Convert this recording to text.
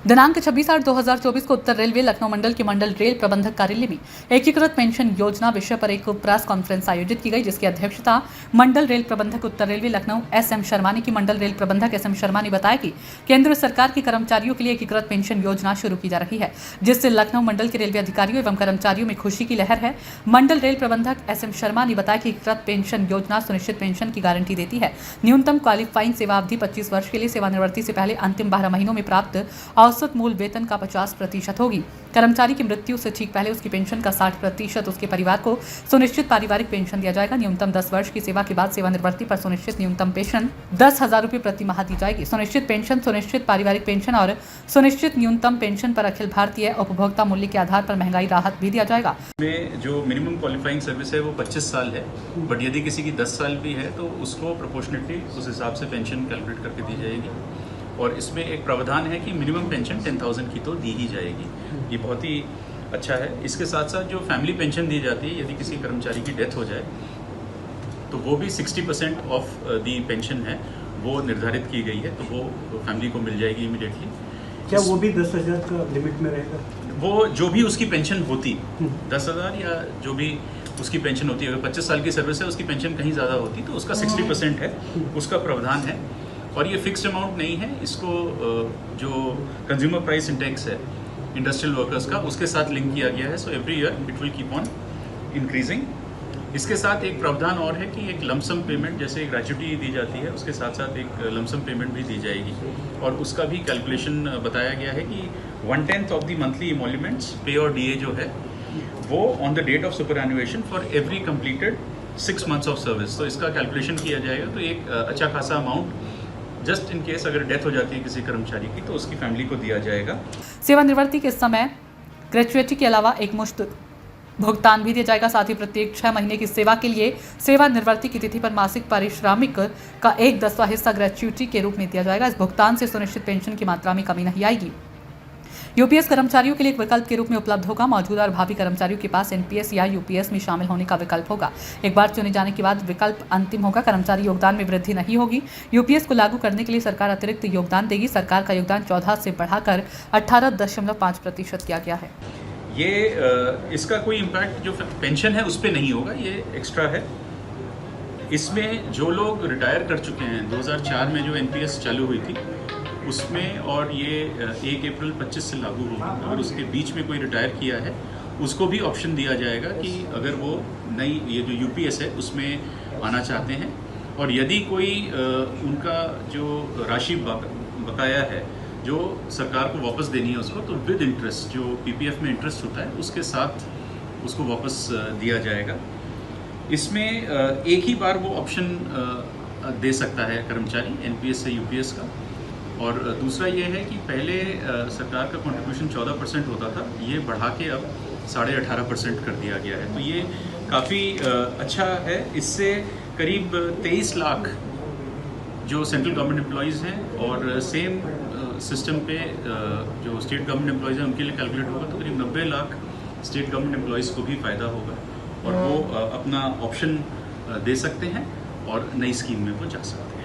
दिनांक 26/8/2024 को उत्तर रेलवे लखनऊ मंडल के मंडल रेल प्रबंधक कार्यालय में एकीकृत पेंशन योजना विषय पर एक प्रेस कॉन्फ्रेंस आयोजित की गई, जिसकी अध्यक्षता मंडल रेल प्रबंधक उत्तर रेलवे लखनऊ एस.एम. शर्मा ने की। मंडल रेल प्रबंधक एस.एम. शर्मा ने बताया कि केंद्र सरकार के कर्मचारियों के लिए एकीकृत पेंशन योजना शुरू की जा रही है, जिससे लखनऊ मंडल के रेलवे अधिकारियों एवं कर्मचारियों में खुशी की लहर है। मंडल रेल प्रबंधक एस.एम. शर्मा ने बताया कि एकीकृत पेंशन योजना सुनिश्चित पेंशन की गारंटी देती है। न्यूनतम क्वालिफाइंग सेवा अवधि 25 वर्ष के लिए, सेवानिवृत्ति से पहले अंतिम 12 महीनों में प्राप्त औसत मूल वेतन का 50% होगी। कर्मचारी की मृत्यु से ठीक पहले उसकी पेंशन का 60% उसके परिवार को सुनिश्चित पारिवारिक पेंशन दिया जाएगा। न्यूनतम 10 वर्ष की सेवा के बाद सेवानिवृत्ति पर सुनिश्चित न्यूनतम पेंशन 10,000 रुपये प्रति माह दी जाएगी। सुनिश्चित पेंशन, सुनिश्चित पारिवारिक पेंशन और सुनिश्चित न्यूनतम पेंशन पर अखिल भारतीय उपभोक्ता मूल्य के आधार पर महंगाई राहत भी दिया जाएगा। में जो मिनिमम क्वालिफाइंग सर्विस है वो 25 साल है, बट यदि किसी की 10 साल भी है तो उसको प्रोपोर्शनेटली उस हिसाब से पेंशन कैलकुलेट करके दी जाएगी। और इसमें एक प्रावधान है कि मिनिमम पेंशन 10,000 की तो दी ही जाएगी। ये बहुत ही अच्छा है। इसके साथ साथ जो फैमिली पेंशन दी जाती है, यदि किसी कर्मचारी की डेथ हो जाए तो वो भी 60% ऑफ दी पेंशन है वो निर्धारित की गई है, तो वो फैमिली को मिल जाएगी इमीडिएटली। क्या वो भी 10,000 का लिमिट में रहेगा? वो जो भी उसकी पेंशन होती 10,000 या जो भी उसकी पेंशन होती है, अगर 25 साल की सर्विस है उसकी पेंशन कहीं ज़्यादा होती तो उसका 60% है, उसका प्रावधान है। और ये फिक्स्ड अमाउंट नहीं है, इसको जो कंज्यूमर प्राइस इंडेक्स है इंडस्ट्रियल वर्कर्स का, उसके साथ लिंक किया गया है। So every year it will keep on increasing. इसके साथ एक प्रावधान और है कि एक लमसम पेमेंट, जैसे ग्रेच्युटी दी जाती है उसके साथ साथ एक लमसम पेमेंट भी दी जाएगी, और उसका भी कैलकुलेशन बताया गया है कि 1/10 ऑफ द मंथली इमोल्यूमेंट्स पे और डीए जो है वो on the date of superannuation for every completed 6 months of service. तो इसका कैलकुलेशन किया जाएगा, तो एक अच्छा खासा अमाउंट जस्ट इन केस अगर डेथ हो जाती है किसी कर्मचारी की तो उसकी फैमिली को दिया जाएगा। सेवानिवृत्ति के समय ग्रेच्युटी के अलावा एक मुश्त भुगतान भी दिया जाएगा। साथ ही प्रत्येक 6 महीने की सेवा के लिए सेवानिवृत्ति की तिथि पर मासिक पारिश्रमिक का 1/10वां हिस्सा ग्रेच्युटी के रूप में दिया जाएगा। इस भुगतान से सुनिश्चित पेंशन की मात्रा में कमी नहीं आएगी। यूपीएस कर्मचारियों के लिए एक विकल्प के रूप में उपलब्ध होगा। मौजूदा और भावी कर्मचारियों के पास एनपीएस या यूपीएस में शामिल होने का विकल्प होगा। एक बार चुने जाने के बाद विकल्प अंतिम होगा। कर्मचारी योगदान में वृद्धि नहीं होगी। यूपीएस को लागू करने के लिए सरकार अतिरिक्त योगदान देगी। सरकार का योगदान 14 से बढ़ाकर 18.5% किया गया है। ये इसका कोई इम्पैक्ट जो पेंशन है उस पर नहीं होगा, ये एक्स्ट्रा है। इसमें जो लोग रिटायर कर चुके हैं 2004 में जो एनपीएस चालू हुई थी उसमें, और ये 1 अप्रैल 25 से लागू होगी, अगर उसके बीच में कोई रिटायर किया है उसको भी ऑप्शन दिया जाएगा कि अगर वो नई ये जो यूपीएस है उसमें आना चाहते हैं, और यदि कोई उनका जो राशि बकाया है जो सरकार को वापस देनी है उसको, तो विद इंटरेस्ट जो पीपीएफ में इंटरेस्ट होता है उसके साथ उसको वापस दिया जाएगा। इसमें एक ही बार वो ऑप्शन दे सकता है कर्मचारी एनपीएस से यूपीएस का। और दूसरा ये है कि पहले सरकार का कंट्रीब्यूशन 14% होता था, ये बढ़ा के अब 18.5% कर दिया गया है। तो ये काफ़ी अच्छा है। इससे करीब 23 लाख जो सेंट्रल गवर्नमेंट एम्प्लॉयज़ हैं और सेम सिस्टम पे जो स्टेट गवर्नमेंट एम्प्लॉयज़ हैं उनके लिए कैलकुलेट होगा, तो करीब 90 लाख स्टेट गवर्नमेंट एम्प्लॉयज़ को भी फ़ायदा होगा, और वो अपना ऑप्शन दे सकते हैं और नई स्कीम में वो जा सकते हैं।